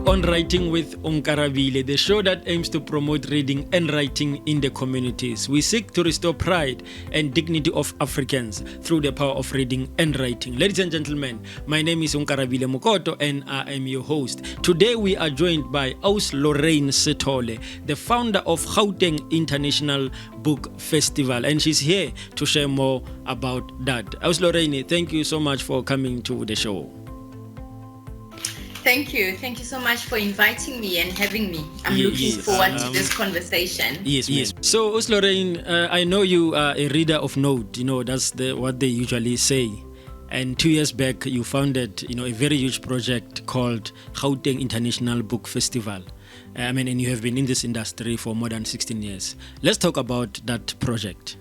to On Writing with Onkarabile, the show that aims to promote reading and writing in the communities. We seek to restore pride and dignity of Africans through the power of reading and writing. Ladies and gentlemen, my name is Onkarabile Mokoto and I am your host. Today we are joined by Lorraine Sithole, the founder of Gauteng International Book Festival, and she's here to share more about that. Lorraine, thank you so much for coming to the show. Thank you. Thank you so much for inviting me and having me. I'm looking forward to this conversation. Yes. So, Lorraine, I know you are a reader of note. That's what they usually say. And 2 years back, you founded, a very huge project called Gauteng International Book Festival. And you have been in this industry for more than 16 years. Let's talk about that project.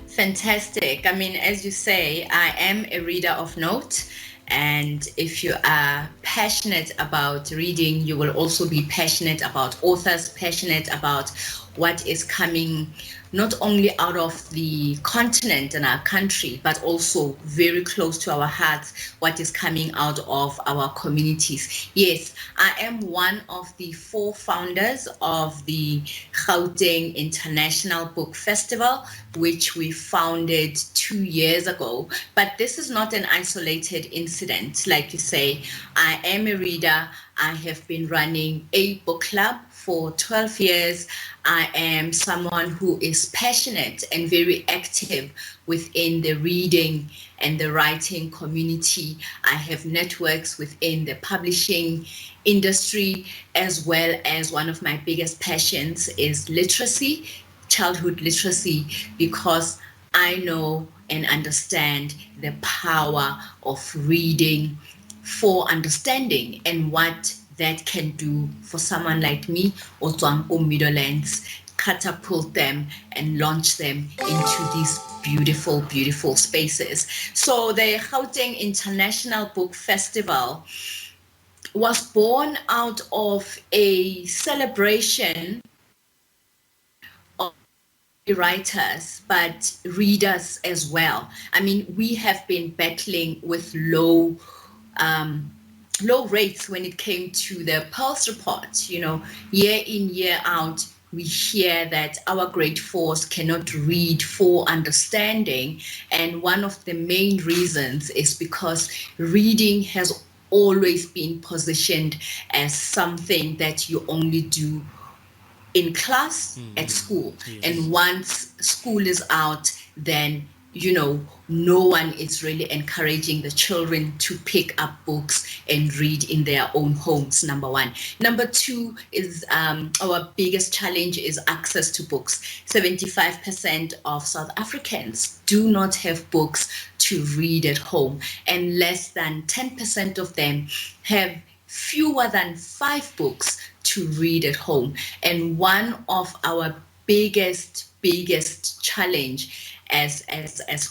Fantastic. As you say, I am a reader of note. And if you are passionate about reading, you will also be passionate about authors, passionate about what is coming not only out of the continent and our country, but also very close to our hearts, what is coming out of our communities. Yes, I am one of the 4 founders of the Gauteng International Book Festival, which we founded 2 years ago. But this is not an isolated incident. Like you say, I am a reader. I have been running a book club for 12 years. I am someone who is passionate and very active within the reading and the writing community. I have networks within the publishing industry, as well as one of my biggest passions is literacy, childhood literacy, because I know and understand the power of reading for understanding and what that can do for someone like me or Middlelands, catapult them and launch them into these beautiful, beautiful spaces. So the Gauteng International Book Festival was born out of a celebration of writers, but readers as well. We have been battling with low rates when it came to the Pulse report. Year in, year out, we hear that our grade 4s cannot read for understanding. And one of the main reasons is because reading has always been positioned as something that you only do in class at school. Yes. And once school is out, then no one is really encouraging the children to pick up books and read in their own homes, number 1. Number 2 is our biggest challenge is access to books. 75% of South Africans do not have books to read at home, and less than 10% of them have fewer than 5 books to read at home. And one of our biggest challenge as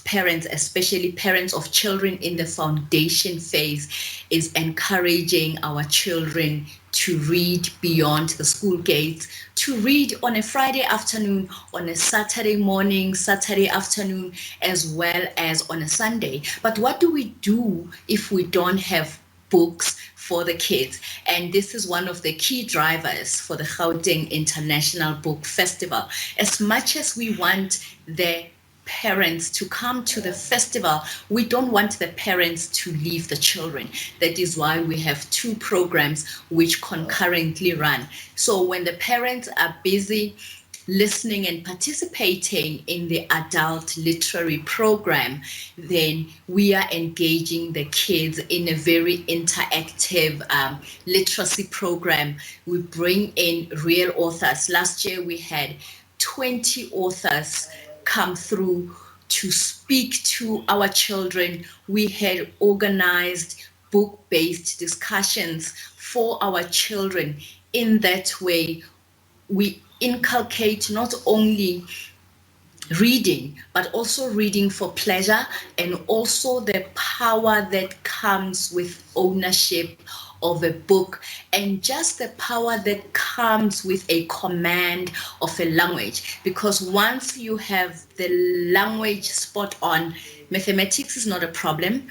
parents, especially parents of children in the foundation phase, is encouraging our children to read beyond the school gates, to read on a Friday afternoon, on a Saturday morning, Saturday afternoon, as well as on a Sunday. But what do we do if we don't have books for the kids? And this is one of the key drivers for the Gauteng International Book Festival. As much as we want the parents to come to the festival, we don't want the parents to leave the children. That is why we have 2 programs which concurrently run. So when the parents are busy listening and participating in the adult literary program, then we are engaging the kids in a very interactive literacy program. We bring in real authors. Last year we had 20 authors come through to speak to our children. We had organized book-based discussions for our children. In that way, we inculcate not only reading, but also reading for pleasure, and also the power that comes with ownership of a book, and just the power that comes with a command of a language. Because once you have the language spot on, mathematics is not a problem.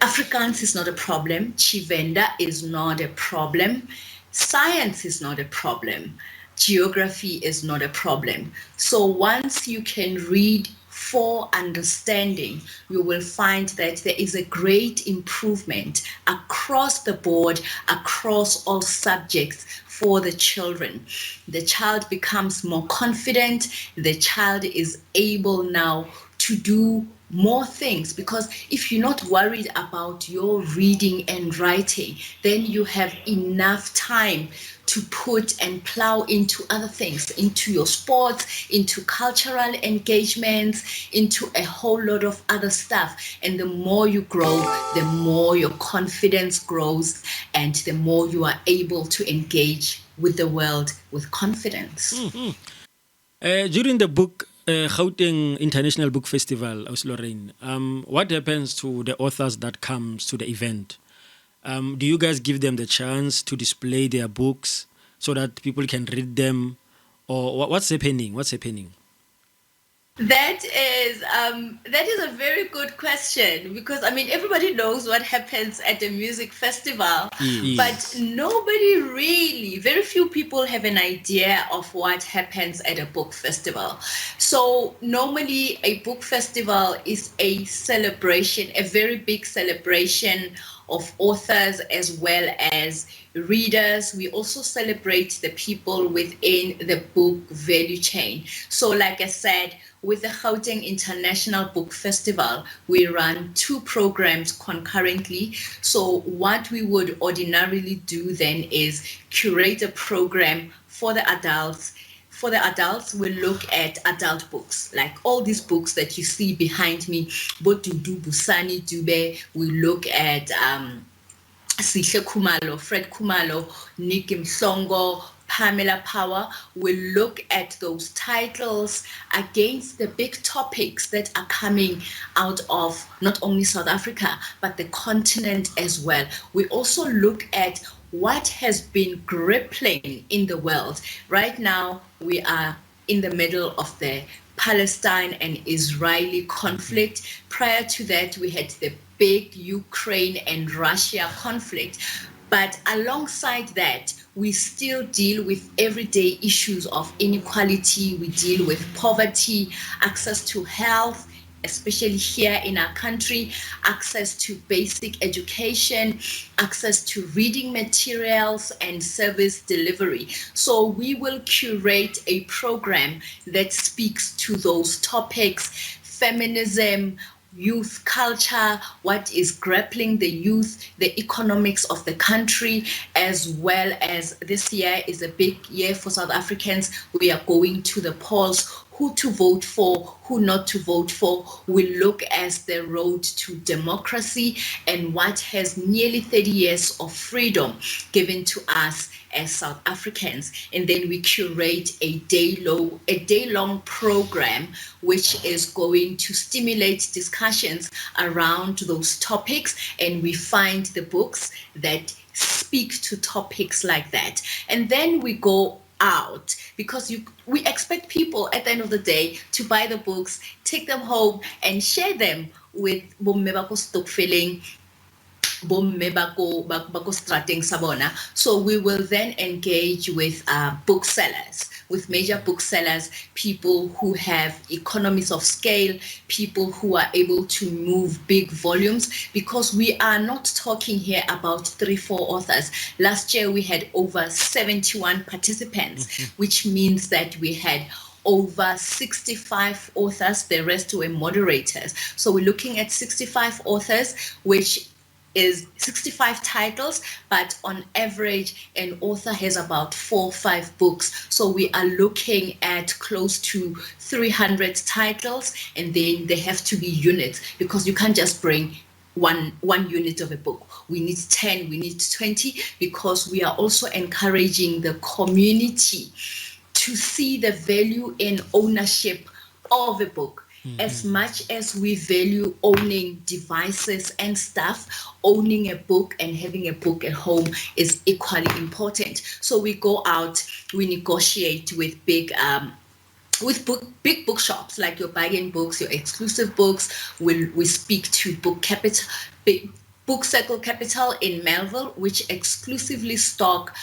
Afrikaans is not a problem. Chivenda is not a problem. Science is not a problem. Geography is not a problem. So once you can read for understanding, you will find that there is a great improvement across the board, across all subjects for the children. The child becomes more confident. The child is able now to do more things, because if you're not worried about your reading and writing, then you have enough time to put and plow into other things, into your sports, into cultural engagements, into a whole lot of other stuff. And the more you grow, the more your confidence grows, and the more you are able to engage with the world with confidence. During the book Gauteng International Book Festival, Lorraine, what happens to the authors that comes to the event? Do you guys give them the chance to display their books so that people can read them, or what's happening? What's happening? That is a very good question, because I mean everybody knows what happens at a music festival, Yes. but nobody really, very few people have an idea of what happens at a book festival. So normally a book festival is a celebration, a very big celebration of authors as well as readers. We also celebrate the people within the book value chain. So like I said, with the Gauteng International Book Festival, we run 2 programs concurrently. So what we would ordinarily do then is curate a program for the adults. For the adults, we look at adult books, like all these books that you see behind me, Bodudu, Busani, Dube. We look at Sihle Khumalo, Fred Khumalo, Nikki Mhlongo, Pamela Power. Will look at those titles against the big topics that are coming out of not only South Africa, but the continent as well. We also look at what has been gripping in the world. Right now, we are in the middle of the Palestine and Israeli conflict. Prior to that, we had the big Ukraine and Russia conflict. But alongside that, we still deal with everyday issues of inequality. We deal with poverty, access to health, especially here in our country, access to basic education, access to reading materials, and service delivery. So we will curate a program that speaks to those topics: feminism, youth culture, what is grappling the youth, the economics of the country, as well as this year is a big year for South Africans. We are going to the polls, who to vote for, who not to vote for. We look as the road to democracy and what has nearly 30 years of freedom given to us as South Africans. And then we curate a day-long program which is going to stimulate discussions around those topics, and we find the books that speak to topics like that. And then we go out, because we expect people at the end of the day to buy the books, take them home, and share them with bomme ba ko stokfeleng, bomme ba ko strateng sa bona. So we will then engage with booksellers, with major booksellers, people who have economies of scale, people who are able to move big volumes, because we are not talking here about 3-4 authors. Last year we had over 71 participants, which means that we had over 65 authors, the rest were moderators. So we're looking at 65 authors, which is 65 titles, but on average an author has about 4 or 5 books. So we are looking at close to 300 titles, and then they have to be units, because you can't just bring one unit of a book. We need 10, we need 20, because we are also encouraging the community to see the value in ownership of a book. As much as we value owning devices and stuff, owning a book and having a book at home is equally important. So we go out, we negotiate with big bookshops, like your bargain books, your exclusive books. We speak to book capital, Book Circle Capital in Melville, which exclusively stock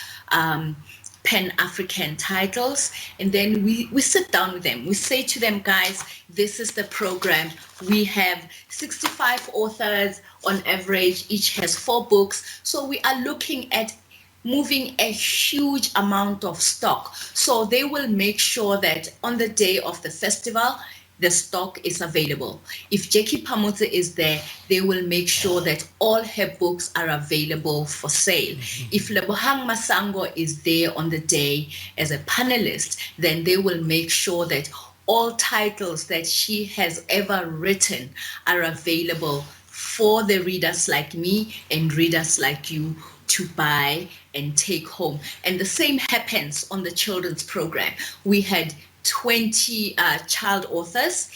Pan-African titles. And then we sit down with them. We say to them, guys, this is the program. We have 65 authors on average. Each has 4 books. So we are looking at moving a huge amount of stock. So they will make sure that on the day of the festival, the stock is available. If Jackie Pamutse is there, they will make sure that all her books are available for sale. If Lebohang Masango is there on the day as a panelist, then they will make sure that all titles that she has ever written are available for the readers like me and readers like you to buy and take home. And the same happens on the children's program. We had 20 child authors,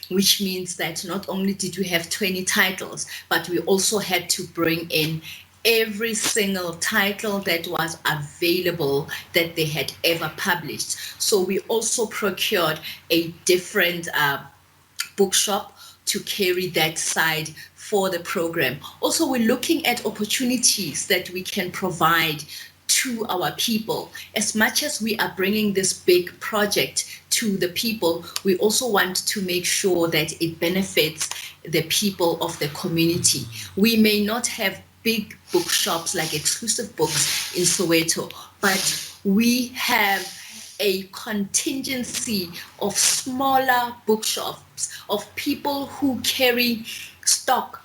which means that not only did we have 20 titles, but we also had to bring in every single title that was available that they had ever published. So we also procured a different bookshop to carry that side for the program. Also, we're looking at opportunities that we can provide to our people. As much as we are bringing this big project to the people, we also want to make sure that it benefits the people of the community. We may not have big bookshops like Exclusive Books in Soweto, but we have a contingency of smaller bookshops, of people who carry stock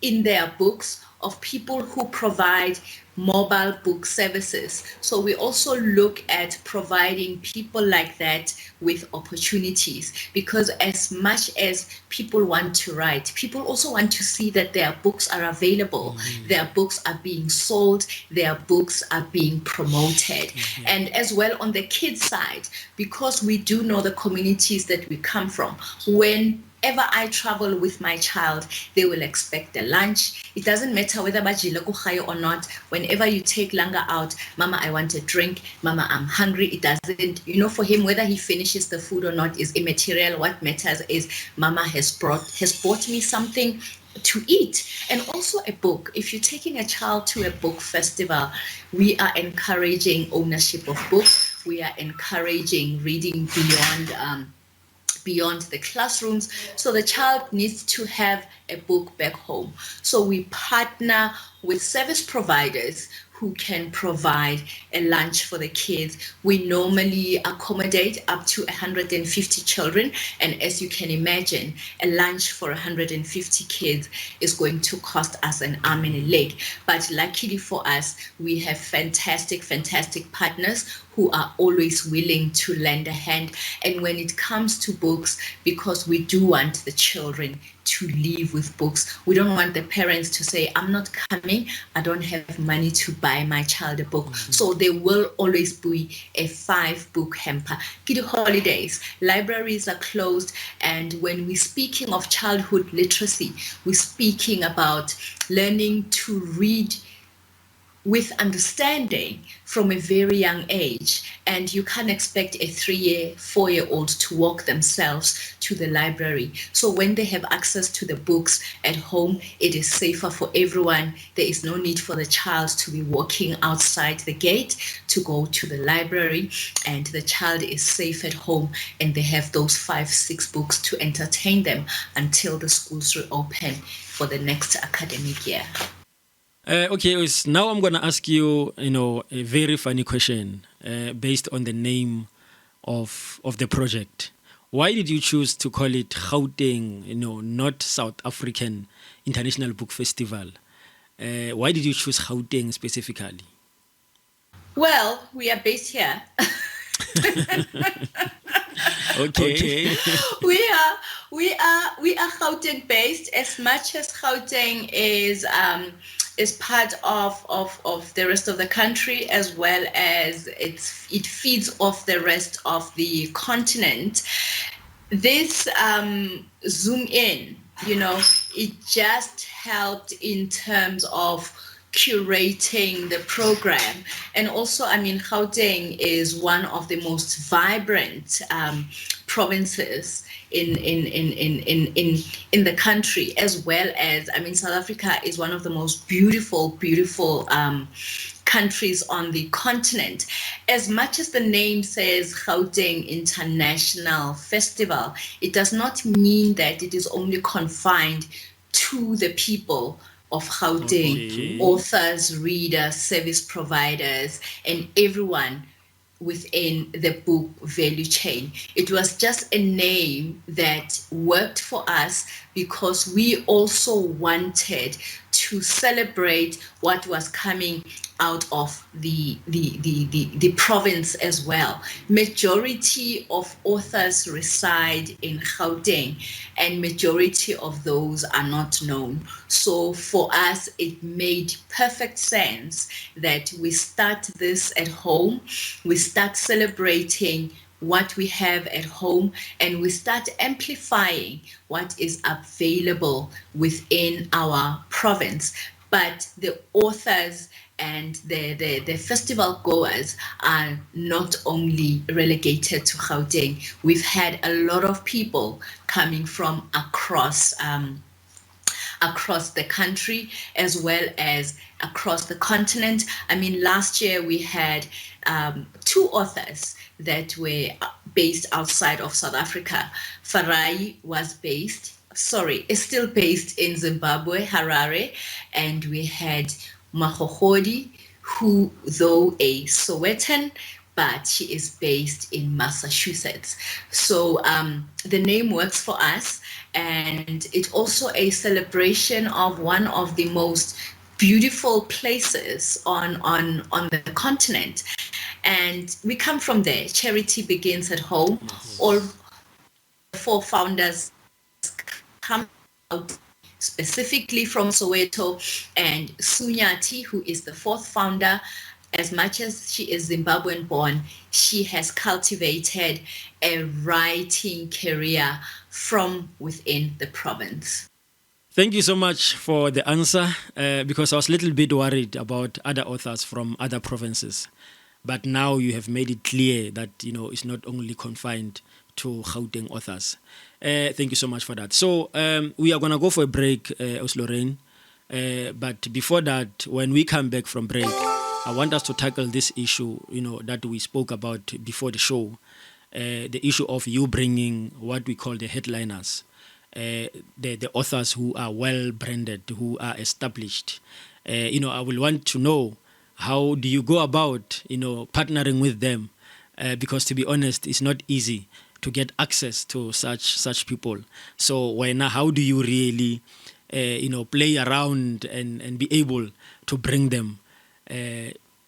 in their books, of people who provide mobile book services. So we also look at providing people like that with opportunities, because as much as people want to write, people also want to see that their books are available, their books are being sold, their books are being promoted. And as well on the kids side, because we do know the communities that we come from, whenever I travel with my child, they will expect a lunch. It doesn't matter whether bajile kukhaya or not. Whenever you take Langa out, Mama, I want a drink. Mama, I'm hungry. It doesn't, for him, whether he finishes the food or not is immaterial. What matters is Mama has bought me something to eat, and also a book. If you're taking a child to a book festival, we are encouraging ownership of books. We are encouraging reading beyond the classrooms. So the child needs to have a book back home. So we partner with service providers who can provide a lunch for the kids. We normally accommodate up to 150 children. And as you can imagine, a lunch for 150 kids is going to cost us an arm and a leg. But luckily for us, we have fantastic partners who are always willing to lend a hand. And when it comes to books, because we do want the children to leave with books, we don't want the parents to say, I'm not coming, I don't have money to buy my child a book. So there will always be a 5-book hamper. Kid holidays, libraries are closed, and when we're speaking of childhood literacy, we're speaking about learning to read with understanding from a very young age. And you can't expect a 3-year, 4-year-old to walk themselves to the library. So when they have access to the books at home, it is safer for everyone. There is no need for the child to be walking outside the gate to go to the library, and the child is safe at home, and they have those 5-6 books to entertain them until the schools reopen for the next academic year. Okay, now I'm going to ask you, a very funny question based on the name of the project. Why did you choose to call it Gauteng, not South African International Book Festival? Why did you choose Gauteng specifically? Well, we are based here. Okay. we are Gauteng based, as much as Gauteng is part of the rest of the country, as well as it feeds off the rest of the continent. This zoom in, it just helped in terms of curating the program. And also, Gauteng is one of the most vibrant provinces in the country, as well as, I mean, South Africa is one of the most beautiful countries on the continent. As much as the name says Gauteng International Festival, it does not mean that it is only confined to the people of Gauteng, authors, readers, service providers, and everyone within the book value chain. It was just a name that worked for us because we also wanted to celebrate what was coming out of the province as well. Majority of authors reside in Gauteng, and majority of those are not known. So for us, it made perfect sense that we start this at home. We start celebrating what we have at home, and we start amplifying what is available within our province. But the authors and the festival goers are not only relegated to Gauteng. We've had a lot of people coming from across the country, as well as across the continent. I mean, last year we had 2 authors that were based outside of South Africa. Farai is still based in Zimbabwe, Harare, and we had Mahogodi, who, though a Sowetan, but she is based in Massachusetts. So the name works for us, and it's also a celebration of one of the most beautiful places on the continent. And we come from there. Charity begins at home. Yes. All 4 founders come out specifically from Soweto, and Sunyati, who is the 4th founder, as much as she is Zimbabwean born, she has cultivated a writing career from within the province. Thank you so much for the answer, because I was a little bit worried about other authors from other provinces. But now you have made it clear that, it's not only confined to Gauteng authors. Thank you so much for that. So we are going to go for a break, Lorraine. But before that, when we come back from break, I want us to tackle this issue, that we spoke about before the show, the issue of you bringing what we call the headliners, the authors who are well branded, who are established. I will want to know, how do you go about, partnering with them? Because to be honest, it's not easy to get access to such people. So how do you really, play around and be able to bring them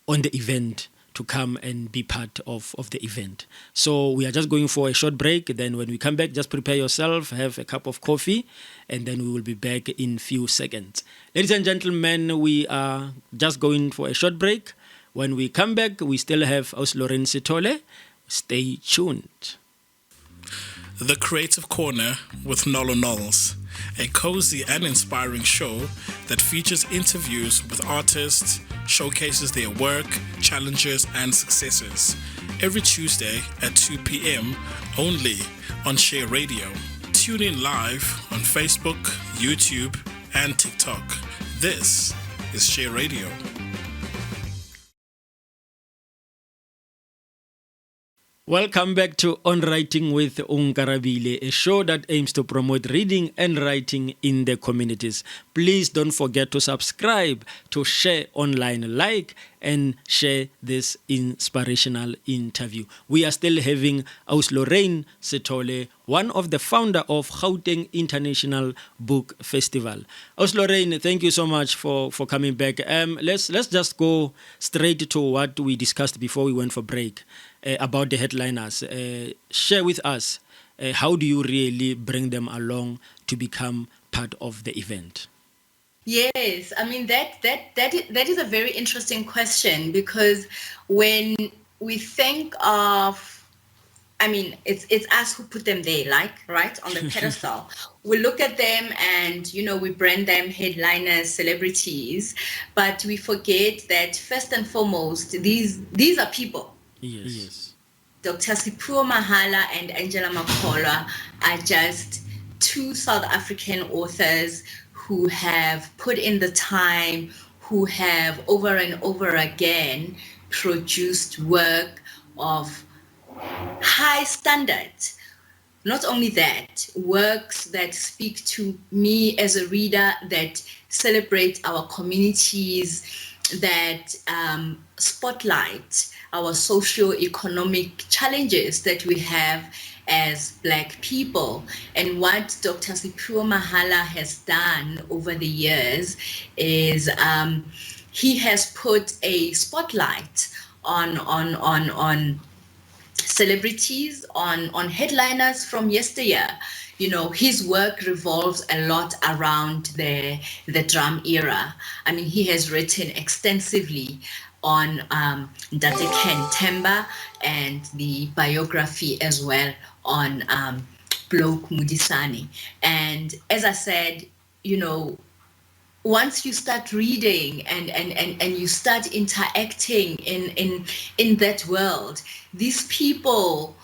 on the event to come and be part of the event? So we are just going for a short break. Then when we come back, just prepare yourself, have a cup of coffee, and then we will be back in few seconds. Ladies and gentlemen, we are just going for a short break. When we come back, we still have Lorraine Sithole. Stay tuned. The Creative Corner with Nolu, a cozy and inspiring show that features interviews with artists, showcases their work, challenges, and successes. Every Tuesday at 2 p.m. only on Share Radio. Tune in live on Facebook, YouTube, and TikTok. This is Share Radio. Welcome back to On Writing with Onkarabile, a show that aims to promote reading and writing in the communities. Please don't forget to subscribe, to share online, like, and share this inspirational interview. We are still having Lorraine Sithole, one of the founder of Gauteng International Book Festival. Lorraine, thank you so much for coming back. Let's just go straight to what we discussed before we went for break. About the headliners. Share with us, how do you really bring them along to become part of the event? Yes, I mean, that is a very interesting question, because when we think of, I mean, it's us who put them there, right, on the pedestal. We look at them and, we brand them headliners, celebrities, but we forget that first and foremost, these are people. Yes. Dr. Sipho Mahala and Angela Makholwa are just two South African authors who have put in the time, who have over and over again produced work of high standards. Not only that, works that speak to me as a reader, that celebrate our communities, that spotlight our socio-economic challenges that we have as Black people. And what Dr. Sipho Mahala has done over the years is he has put a spotlight on celebrities, on headliners from yesteryear. You know, his work revolves a lot around the drum era. I mean, he has written extensively on Ndate Ken Temba, and the biography as well on Bloke Mudisani. And as I said, you know, once you start reading and you start interacting in that world, these people,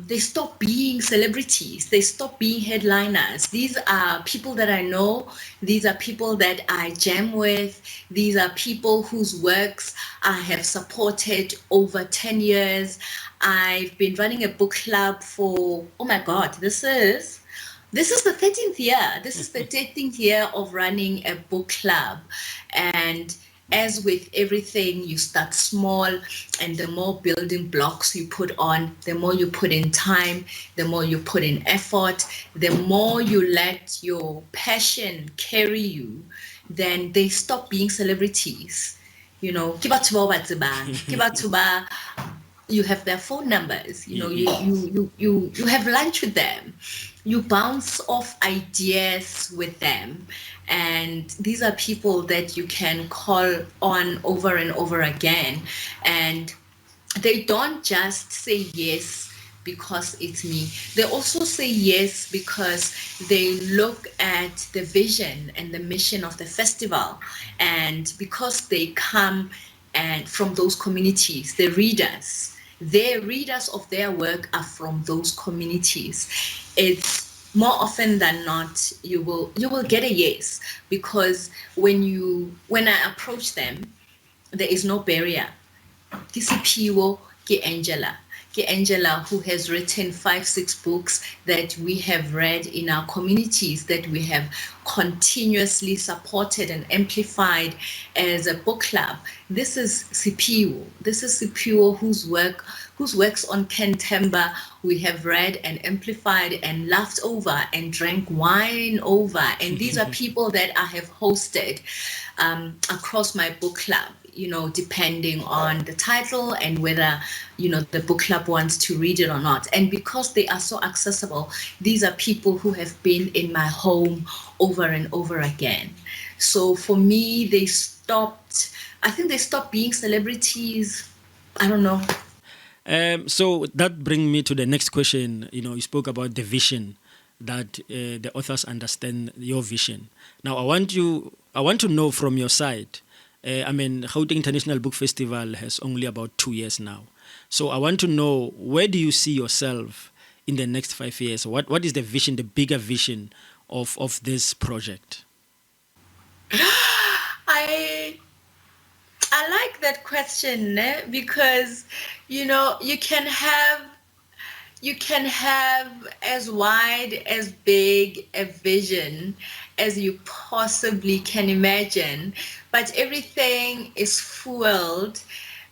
they stop being celebrities, they stop being headliners. These are people that I know, these are people that I jam with, these are people whose works I have supported over 10 years. I've been running a book club for, oh my God, this is the 13th year. This is the 13th year of running a book club. And as with everything, you start small, and the more building blocks you put on, the more you put in time, the more you put in effort, the more you let your passion carry you, then they stop being celebrities. You know, you have their phone numbers, you know, you have lunch with them, you bounce off ideas with them, and these are people that you can call on over and over again, and they don't just say yes because it's me. They also say yes because they look at the vision and the mission of the festival, and because they come and from those communities, the readers, their readers of their work are from those communities. It's more often than not you will get a yes, because when I approach them, there is no barrier. Kisiphiwo ke Angela, who has written 5-6 books that we have read in our communities, that we have continuously supported and amplified as a book club. This is Siphiwo. This is Siphiwo whose works on Ken Temba we have read and amplified and laughed over and drank wine over. And these are people that I have hosted across my book club, you know, depending on the title and whether, you know, the book club wants to read it or not. And because they are so accessible, these are people who have been in my home over and over again. So for me, I think they stopped being celebrities. I don't know. So that brings me to the next question. You know, you spoke about the vision, that the authors understand your vision. Now, I want to know from your side. I mean, Gauteng International Book Festival has only about 2 years now. So I want to know, where do you see yourself in the next 5 years? What is the vision, the bigger vision of this project? I like that question, because, you know, you can have as wide, as big a vision as you possibly can imagine, but everything is fueled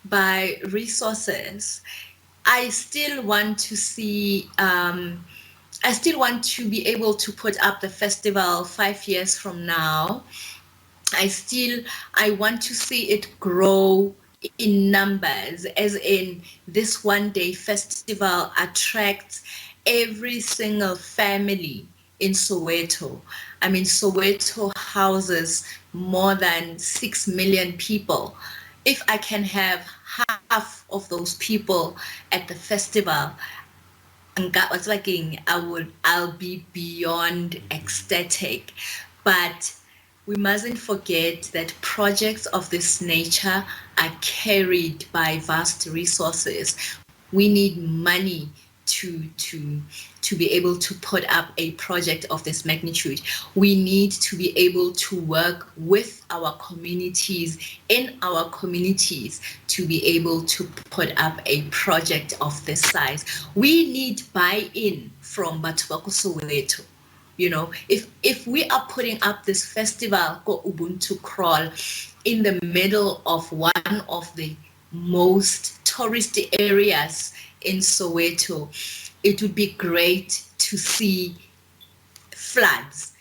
by resources. I still want to see, I still want to be able to put up the festival 5 years from now. I want to see it grow in numbers, as in this one day festival attracts every single family in Soweto. I mean, Soweto houses more than 6 million people. If I can have half of those people at the festival, I'll be beyond ecstatic. But we mustn't forget that projects of this nature are carried by vast resources. We need money to be able to put up a project of this magnitude. We need to be able to work with our communities, in our communities, to be able to put up a project of this size. We need buy-in from Batubako Soweto. You know, if we are putting up this festival called Ubuntu Crawl in the middle of one of the most touristy areas in Soweto, it would be great to see floods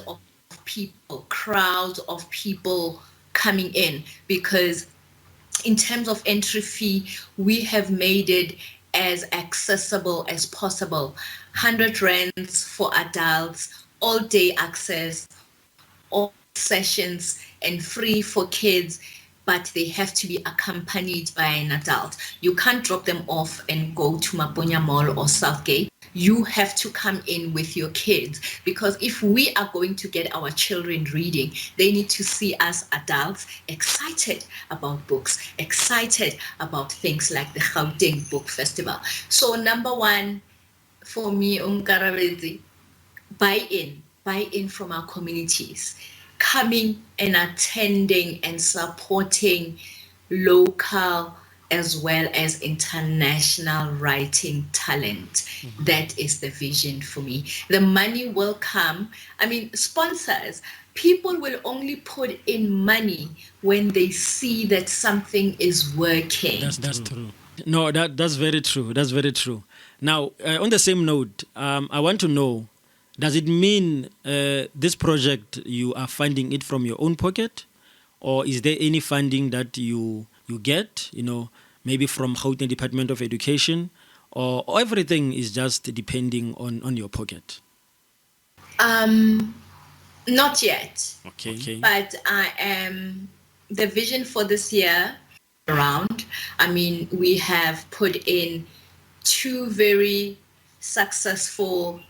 of people, crowds of people coming in, because in terms of entry fee, we have made it as accessible as possible. 100 rands for adults, all day access, all sessions, and free for kids, but they have to be accompanied by an adult. You can't drop them off and go to Maponya Mall or Southgate. You have to come in with your kids, because if we are going to get our children reading, they need to see us adults excited about books, excited about things like the Gauteng Book Festival. So number one for me, Onkarabile, buy-in from our communities, coming and attending and supporting local as well as international writing talent. That is the vision for me. The money will come. I mean, sponsors, people will only put in money when they see that something is working. That's true. No, that's very true. That's very true. Now, on the same note, I want to know, does it mean this project, you are funding it from your own pocket? Or is there any funding that you get, maybe from Gauteng Department of Education? Or everything is just depending on your pocket? Not yet. Okay. But I am, the vision for this year around, I mean, we have put in 2 very successful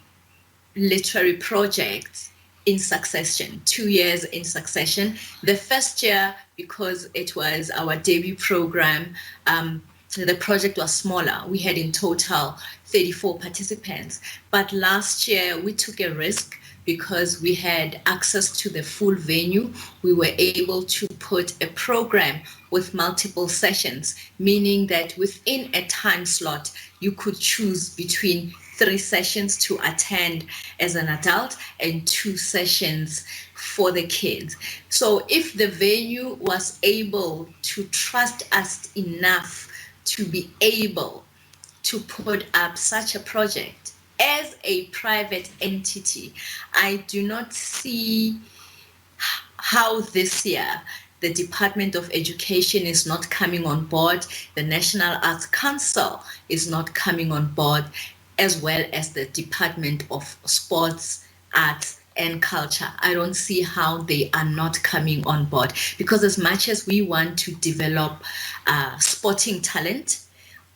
literary projects in succession, 2 years in succession. The first year, because it was our debut program, the project was smaller. We had in total 34 participants. But last year, we took a risk because we had access to the full venue. We were able to put a program with multiple sessions, meaning that within a time slot, you could choose between 3 sessions to attend as an adult and 2 sessions for the kids. So if the venue was able to trust us enough to be able to put up such a project as a private entity, I do not see how this year the Department of Education is not coming on board, the National Arts Council is not coming on board, as well as the Department of Sports, Arts and Culture. I don't see how they are not coming on board, because as much as we want to develop sporting talent,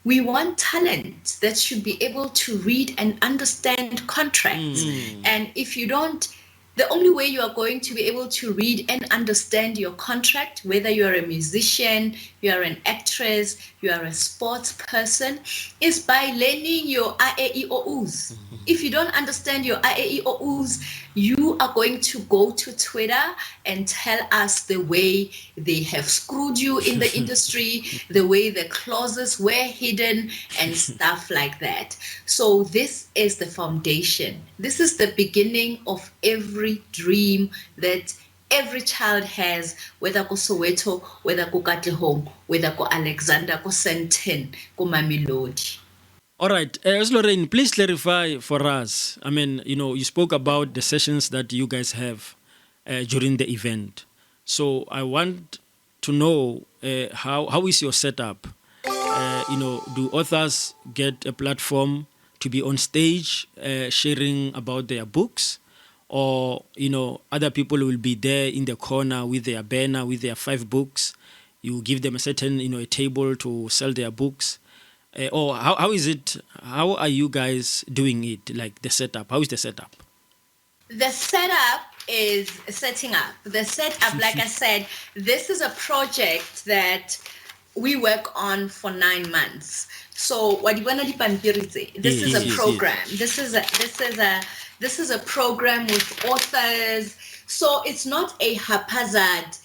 we want talent that should be able to read and understand contracts. And if you don't, the only way you are going to be able to read and understand your contract, whether you are a musician, you are an actress, you are a sports person, is by learning your IAEOUs. If you don't understand your IAEOUs, you are going to go to Twitter and tell us the way they have screwed you in the industry, the way the clauses were hidden and stuff like that. So this is the foundation. This is the beginning of every dream that every child has, whether ko Soweto, whether ko Katlehong, whether ko Alexander, ko Sandton, ko Mamelodi. All right, Lorraine, please clarify for us. I mean, you spoke about the sessions that you guys have during the event. So I want to know how is your setup? Do authors get a platform to be on stage sharing about their books? Or, other people will be there in the corner with their banner, with their 5 books. You give them a certain, a table to sell their books. Or how is it? How are you guys doing it? Like the setup? How is the setup? The setup is setting up. The setup, like I said, this is a project that we work on for 9 months. So this is a program. This is a program with authors. So it's not a haphazard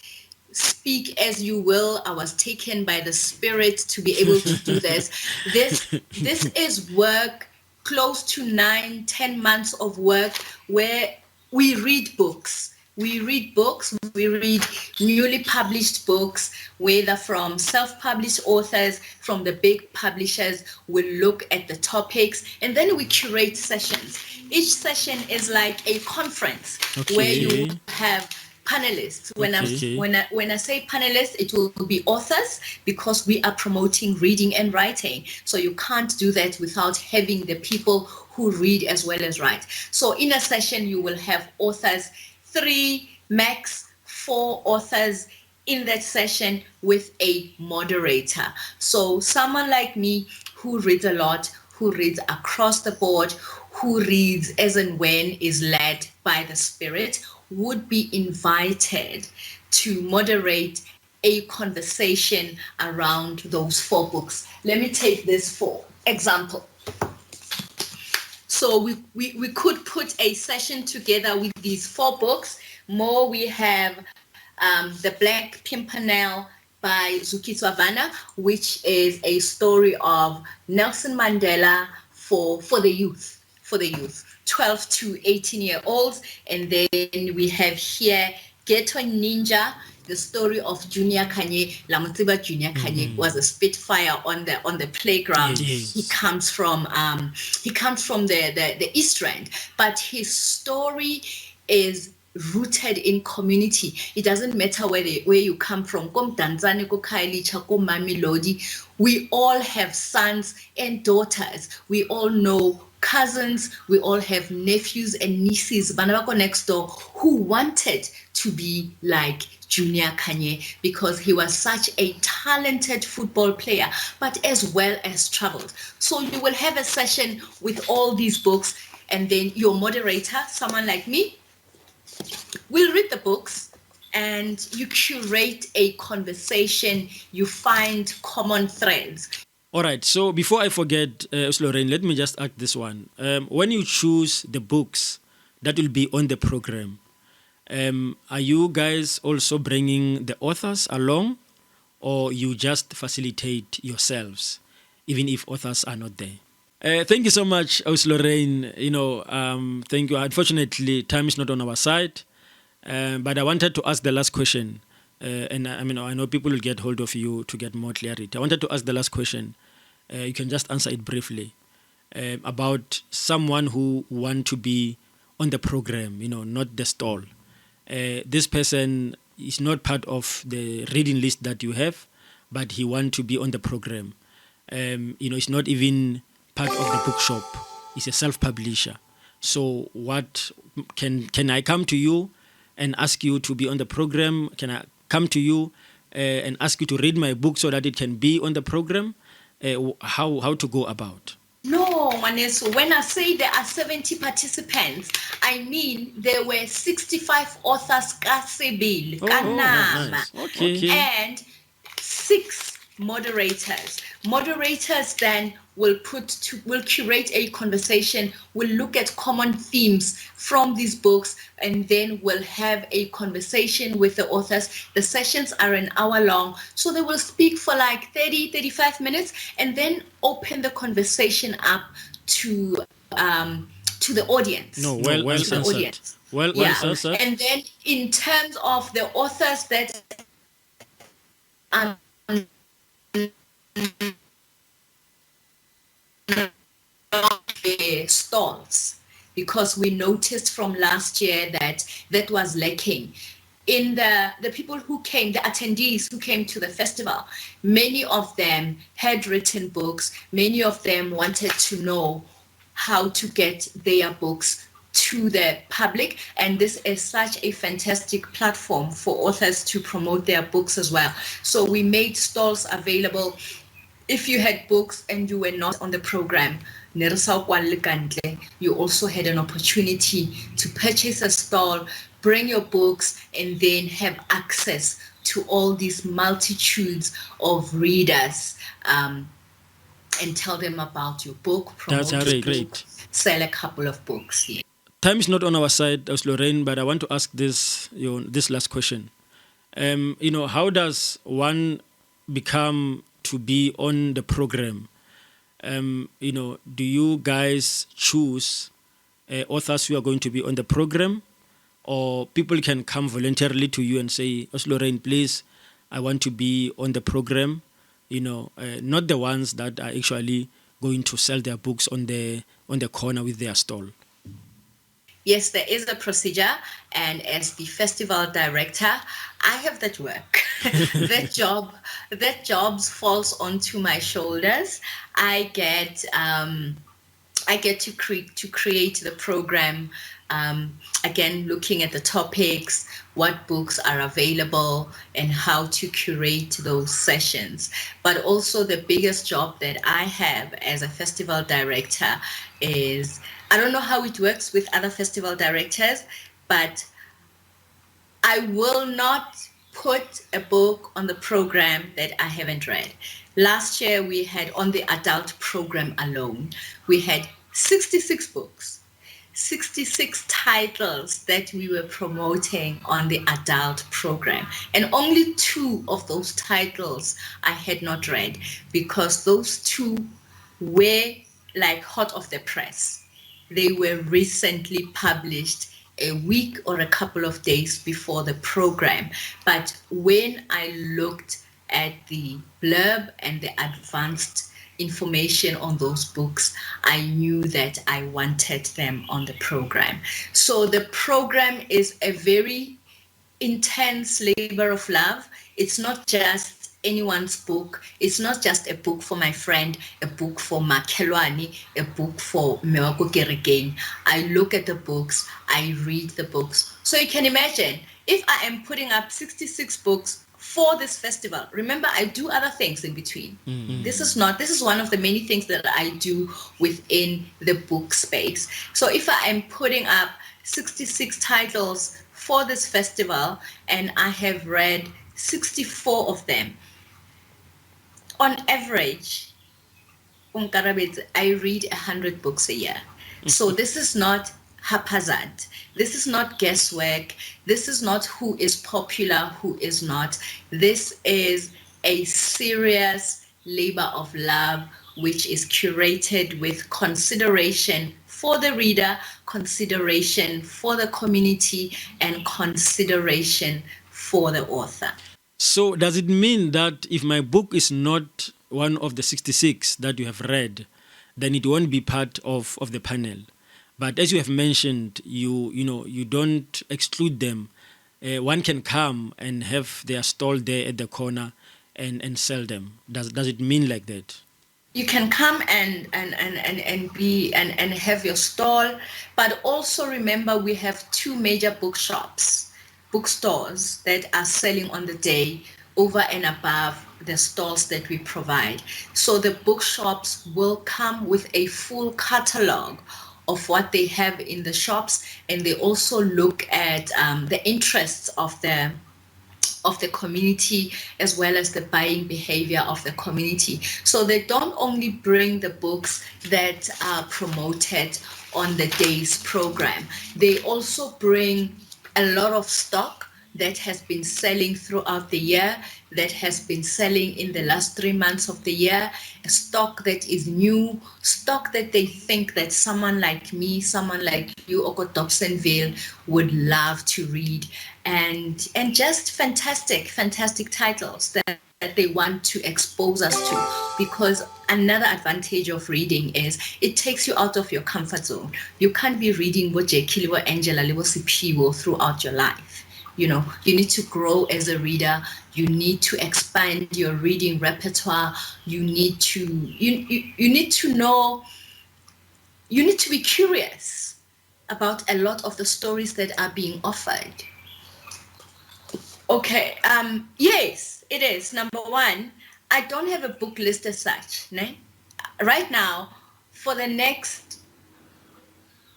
speak as you will. I was taken by the Spirit to be able to do this. This is work, close to 9-10 months of work, where we read books. We read newly published books, whether from self-published authors, from the big publishers. We look at the topics, and then we curate sessions. Each session is like a conference where you have panelists. When I say panelists, it will be authors, because we are promoting reading and writing. So you can't do that without having the people who read as well as write. So in a session, you will have authors, 3, max 4 authors in that session with a moderator. So someone like me who reads a lot, who reads across the board, who reads as and when is led by the Spirit, would be invited to moderate a conversation around those 4 books. Let me take this for example. So we could put a session together with these 4 books. More, we have The Black Pimpernel by Zukiswa Vana, which is a story of Nelson Mandela for the youth, 12 to 18-year-olds. And then we have here Ghetto Ninja, the story of Junior Kanye. Lamutiba Junior Kanye was a spitfire on the playground. Yes. He comes from the East Rand, but his story is rooted in community. It doesn't matter where you come from. We all have sons and daughters. We all know cousins. We all have nephews and nieces, Banabako next door, who wanted to be like Junior Kanye, because he was such a talented football player, but as well as traveled. So you will have a session with all these books, and then your moderator, someone like me, will read the books, and you curate a conversation. You find common threads. All right, so before I forget, Lorraine, let me just ask this one. When you choose the books that will be on the program, are you guys also bringing the authors along, or you just facilitate yourselves, even if authors are not there? Thank you so much, Lorraine. Thank you. Unfortunately, time is not on our side, but I wanted to ask the last question. And I know people will get hold of you to get more clarity. I wanted to ask the last question. You can just answer it briefly, about someone who want to be on the program, not the stall. This person is not part of the reading list that you have, but he want to be on the program. It's not even part of the bookshop. It's a self-publisher. So what can I come to you and ask you to be on the program? Can I come to you and ask you to read my book so that it can be on the program? How to go about? No, Maneso, when I say there are 70 participants, I mean there were 65 authors Kasebil, Kanama, nice. Okay. and 6 moderators. Moderators then will curate a conversation, will look at common themes from these books, and then we'll have a conversation with the authors. The sessions are an hour long, so they will speak for like 30-35 minutes, and then open the conversation up to the audience. Well answered. Well answered. And then in terms of the authors that stalls, because we noticed from last year that was lacking. In the people who came, the attendees who came to the festival, many of them had written books. Many of them wanted to know how to get their books to the public, and this is such a fantastic platform for authors to promote their books as well. So we made stalls available. If you had books and you were not on the program, you also had an opportunity to purchase a stall, bring your books, and then have access to all these multitudes of readers, and tell them about your book, promote That's your great. book, sell a couple of books. Yeah. Time is not on our side, as Lorraine, but I want to ask this, this last question. How does one become to be on the program? Do you guys choose authors who are going to be on the program, or people can come voluntarily to you and say, "As Lorraine, please, I want to be on the program." Not the ones that are actually going to sell their books on the corner with their stall. Yes, there is a procedure, and as the festival director, I have that work. that job falls onto my shoulders. I get to create the program. Again, looking at the topics, what books are available, and how to curate those sessions. But also the biggest job that I have as a festival director is, I don't know how it works with other festival directors, but I will not put a book on the program that I haven't read. Last year we had, on the adult program alone, we had 66 books. 66 titles that we were promoting on the adult program. And only 2 of those titles I had not read, because those 2 were like hot off the press. They were recently published a week or a couple of days before the program. But when I looked at the blurb and the advanced information on those books, I knew that I wanted them on the program. So the program is a very intense labor of love. It's not just anyone's book. It's not just a book for my friend, a book for Makelwani, a book for Mewako Kerekeng. I look at the books, I read the books. So you can imagine, if I am putting up 66 books for this festival, remember I do other things in between. This is one of the many things that I do within the book space. So if I am putting up 66 titles for this festival and I have read 64 of them, on average, Onkarabile, I read 100 books a year. So this is not haphazard. This is not guesswork. This is not who is popular, who is not. This is a serious labor of love, which is curated with consideration for the reader, consideration for the community, and consideration for the author. So does it mean that if my book is not one of the 66 that you have read, then it won't be part of the panel? But as you have mentioned, you don't exclude them. One can come and have their stall there at the corner and sell them. Does it mean like that? You can come and have your stall, but also remember we have 2 major bookstores that are selling on the day over and above the stalls that we provide. So the bookshops will come with a full catalog of what they have in the shops, and they also look at the interests of the community, as well as the buying behavior of the community. So they don't only bring the books that are promoted on the day's program, they also bring a lot of stock that has been selling throughout the year, that has been selling in the last 3 months of the year, stock that is new, stock that they think that someone like me, someone like you, Oko Dobsonville, would love to read, and just fantastic titles that they want to expose us to. Because another advantage of reading is it takes you out of your comfort zone. You can't be reading Jekili, Angela, Sipiwo throughout your life. You need to grow as a reader. You need to expand your reading repertoire. You need to know. You need to be curious about a lot of the stories that are being offered. Okay. Yes, it is. Number one, I don't have a book list as such. Ne? Right now, for the next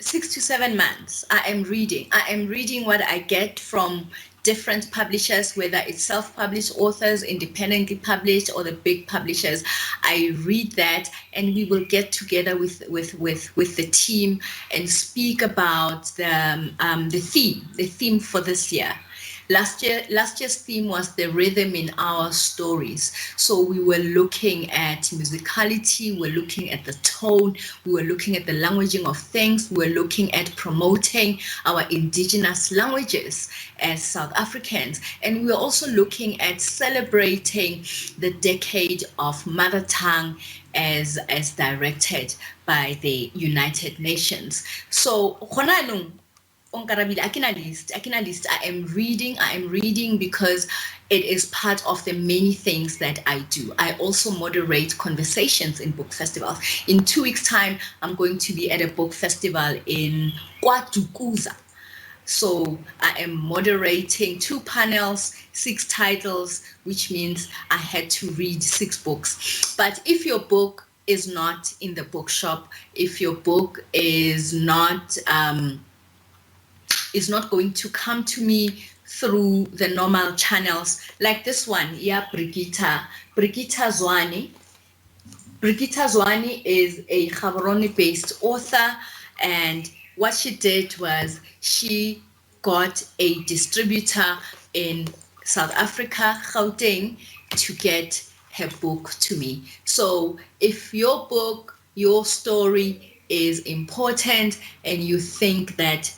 6 to 7 months, I am reading what I get from different publishers, whether it's self-published authors, independently published, or the big publishers. I read that, and we will get together with the team and speak about the theme for this year. Last year's theme was the rhythm in our stories. So we were looking at musicality, we're looking at the tone, we were looking at the languaging of things, we were looking at promoting our indigenous languages as South Africans. And we were also looking at celebrating the decade of mother tongue as directed by the United Nations. So Onkarabile, I am reading because it is part of the many things that I do. I also moderate conversations in book festivals. In 2 weeks' time, I'm going to be at a book festival in KwaDukuza. So I am moderating 2 panels, 6 titles, which means I had to read 6 books. But if your book is not in the bookshop, if your book is not going to come to me through the normal channels, like this one, Brigitta Zwane. Brigitta Zwane is a Gaborone-based author, and what she did was she got a distributor in South Africa, Gauteng, to get her book to me. So if your book, your story is important and you think that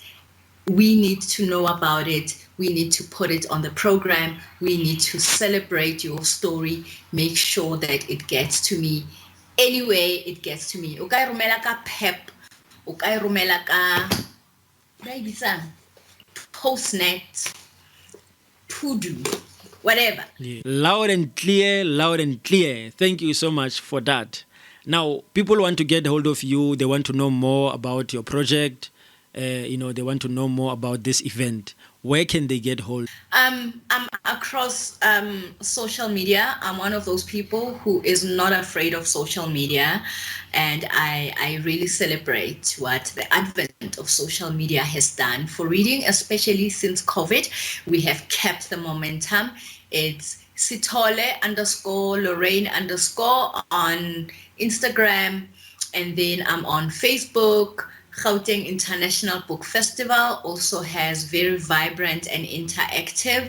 we need to know about it, we need to put it on the program, we need to celebrate your story, make sure that it gets to me anyway it gets to me. O ka e romela ka PEP, o ka e romela ka Postnet, Pudu, whatever. Yeah. Loud and clear. Thank you so much for that. Now, people want to get hold of you. They want to know more about your project. They want to know more about this event. Where can they get hold? I'm across social media. I'm one of those people who is not afraid of social media, and I really celebrate what the advent of social media has done for reading, especially since COVID. We have kept the momentum. It's Sithole_Lorraine_ on Instagram, and then I'm on Facebook. Gauteng International Book Festival also has very vibrant and interactive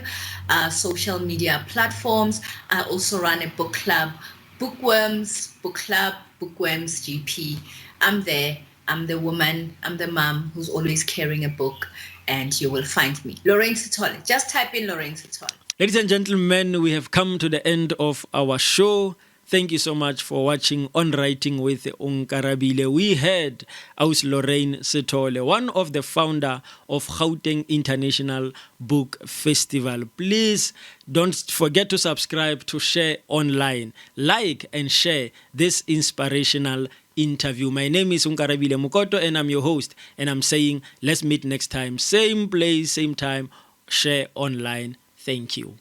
social media platforms. I also run a book club, Bookworms GP. I'm there. I'm the woman, I'm the mom who's always carrying a book, and you will find me. Lorraine Sithole. Just type in Lorraine Sithole. Ladies and gentlemen, we have come to the end of our show. Thank you so much for watching On Writing with Onkarabile. We had Aus Lorraine Sithole, one of the founder of Gauteng International Book Festival. Please don't forget to subscribe, to share online, like and share this inspirational interview. My name is Onkarabile Mokoto and I'm your host, and I'm saying let's meet next time. Same place, same time, share online. Thank you.